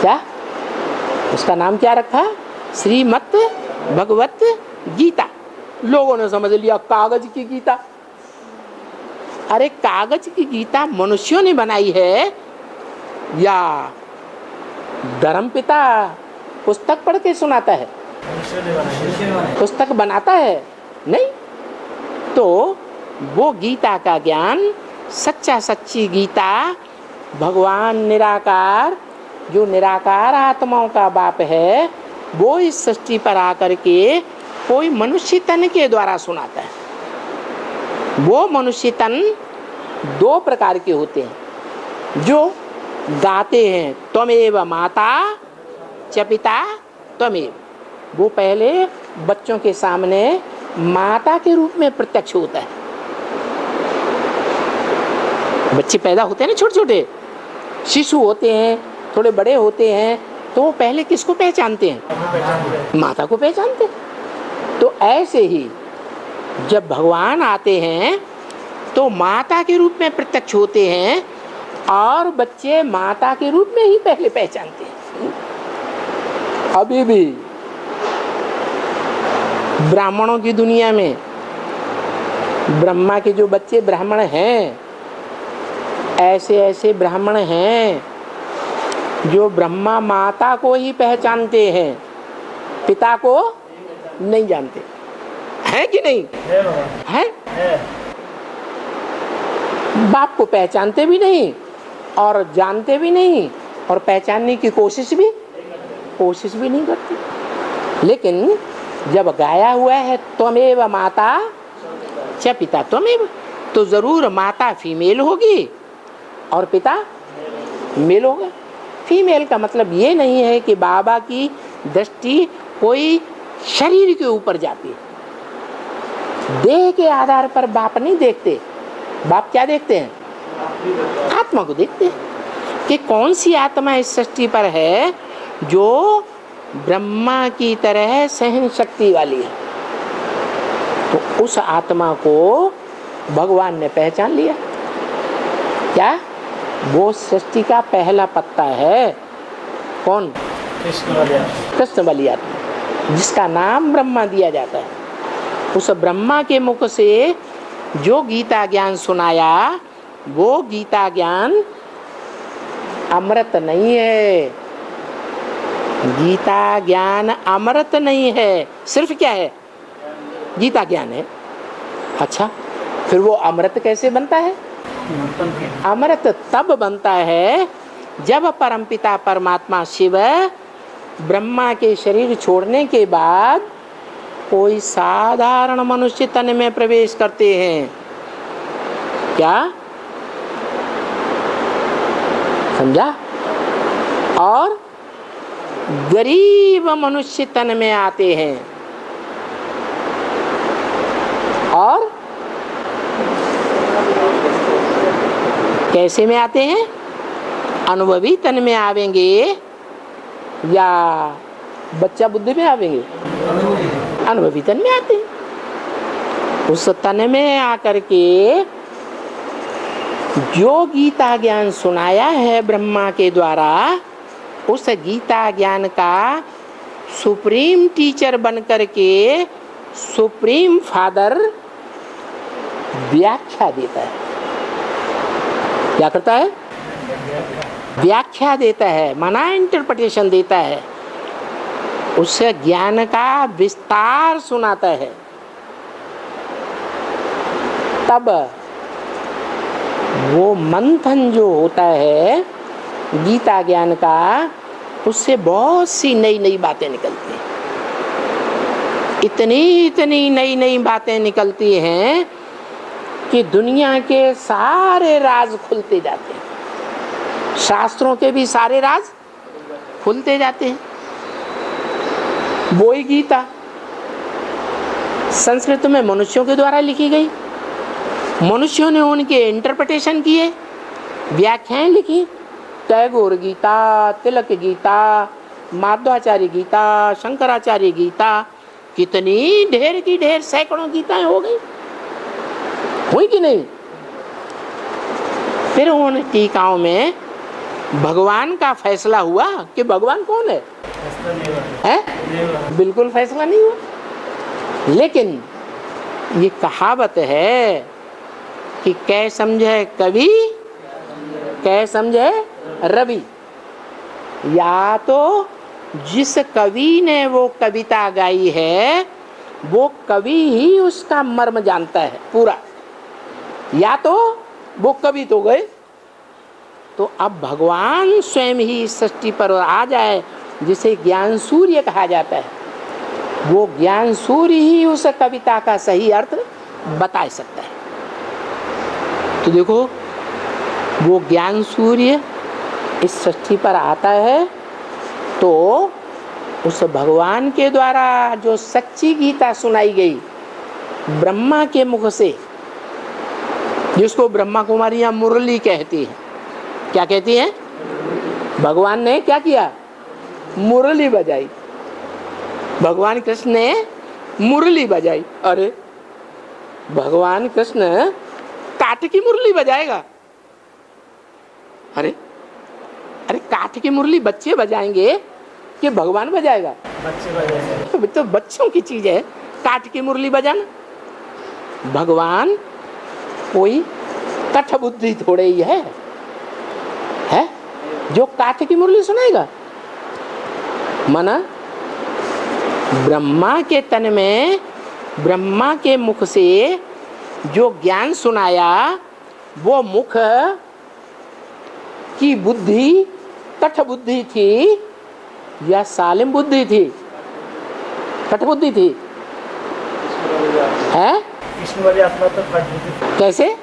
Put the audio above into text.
क्या उसका नाम क्या रखा? श्रीमद् भगवत गीता। लोगों ने समझ लिया कागज की गीता। अरे कागज की गीता मनुष्यों ने बनाई है या धर्मपिता पुस्तक पढ़ के सुनाता है? पुस्तक बनाता है? नहीं। तो वो गीता का ज्ञान, सच्चा सच्ची गीता, भगवान निराकार, जो निराकार आत्माओं का बाप है, वो इस सृष्टि पर आकर के कोई मनुष्य तन के द्वारा सुनाता है। वो मनुष्य तन दो प्रकार के होते हैं। जो गाते हैं त्वमेव माता च पिता त्वमेव, वो पहले बच्चों के सामने माता के रूप में प्रत्यक्ष होता है। बच्चे पैदा होते हैं ना, छोटे छोटे शिशु होते हैं, थोड़े बड़े होते हैं, तो वो पहले किसको पहचानते हैं? माता को पहचानते हैं। तो ऐसे ही जब भगवान आते हैं तो माता के रूप में प्रत्यक्ष होते हैं और बच्चे माता के रूप में ही पहले पहचानते हैं। अभी भी ब्राह्मणों की दुनिया में ब्रह्मा के जो बच्चे ब्राह्मण हैं, ऐसे ऐसे ब्राह्मण हैं जो ब्रह्मा माता को ही पहचानते हैं, पिता को नहीं जानते। है कि नहीं? है। बाप को पहचानते भी नहीं और जानते भी नहीं और पहचानने की कोशिश भी नहीं करते। लेकिन जब गाया हुआ है त्वमेव माता च पिता त्वमेव, तो जरूर माता फीमेल होगी और पिता मेल होगा। फीमेल का मतलब ये नहीं है कि बाबा की दृष्टि कोई शरीर के ऊपर जाती है। देह के आधार पर बाप नहीं देखते। बाप क्या देखते हैं? आत्मा को देखते हैं कि कौन सी आत्मा इस सृष्टि पर है जो ब्रह्मा की तरह सहन शक्ति वाली है। तो उस आत्मा को भगवान ने पहचान लिया। क्या? वो सृष्टि का पहला पत्ता है। कौन? कृष्ण वाली आत्मा, जिसका नाम ब्रह्मा दिया जाता है। उस ब्रह्मा के मुख से जो गीता ज्ञान सुनाया, वो गीता ज्ञान अमृत नहीं है। गीता ज्ञान अमृत नहीं है, सिर्फ क्या है? गीता ज्ञान है। अच्छा, फिर वो अमृत कैसे बनता है? अमृत तब बनता है जब परमपिता परमात्मा शिव ब्रह्मा के शरीर छोड़ने के बाद कोई साधारण मनुष्य तन में प्रवेश करते हैं। क्या समझा? और गरीब मनुष्य तन में आते हैं और कैसे में आते हैं? अनुभवी तन में आवेंगे या बच्चा बुद्धि में आवेंगे? अनुभवी तन में आते हैं। उस तन में आकर के जो गीता ज्ञान सुनाया है ब्रह्मा के द्वारा, उस गीता ज्ञान का सुप्रीम टीचर बनकर के सुप्रीम फादर व्याख्या देता है। क्या करता है? व्याख्या देता है, माना इंटरप्रिटेशन देता है। उस ज्ञान का विस्तार सुनाता है। तब वो मंथन जो होता है गीता ज्ञान का, उससे बहुत सी नई नई बातें निकलती हैं। इतनी नई नई बातें निकलती हैं कि दुनिया के सारे राज खुलते जाते हैं। शास्त्रों के भी सारे राज खुलते जाते हैं। वो ही गीता संस्कृत में मनुष्यों के द्वारा लिखी गई, मनुष्यों ने उनके इंटरप्रिटेशन किए, व्याख्याएं लिखी। टैगोर गीता, तिलक गीता, माध्वाचार्य गीता, शंकराचार्य गीता, कितनी ढेर की ढेर सैकड़ों गीताएं हो गई, हुई कि नहीं? फिर उन टीकाओं में भगवान का फैसला हुआ कि भगवान कौन है? है? बिल्कुल फैसला नहीं हुआ। लेकिन ये कहावत है कि कै समझे कवि कै समझे रवि। या तो जिस कवि ने वो कविता गाई है वो कवि ही उसका मर्म जानता है पूरा, या तो वो कवि तो गए। तो अब भगवान स्वयं ही सृष्टि पर आ जाए, जिसे ज्ञान सूर्य कहा जाता है, वो ज्ञान सूर्य ही उस कविता का सही अर्थ बता सकता है। तो देखो, वो ज्ञान सूर्य इस सृष्टि पर आता है तो उस भगवान के द्वारा जो सच्ची गीता सुनाई गई ब्रह्मा के मुख से, जिसको ब्रह्मा कुमारियां मुरली कहती हैं। क्या कहती हैं? भगवान ने क्या किया? मुरली बजाई। भगवान कृष्ण ने मुरली बजाई। अरे भगवान कृष्ण काठ की मुरली बजाएगा? अरे अरे काठ की मुरली बच्चे बजाएंगे कि भगवान बजाएगा? बच्चे बजाएंगे। तो बच्चों की चीज है काठ की मुरली बजाना। भगवान कोई कठ बुद्धि थोड़े ही है जो काठ की मुरली सुनाएगा। माना ब्रह्मा के तन में ब्रह्मा के मुख से जो ज्ञान सुनाया वो मुख की बुद्धि कठ बुद्धि थी या सालिम बुद्धि थी? कठ बुद्धि थी। है? विष्णु वाली आत्मा तो कठ बुद्धि। कैसे?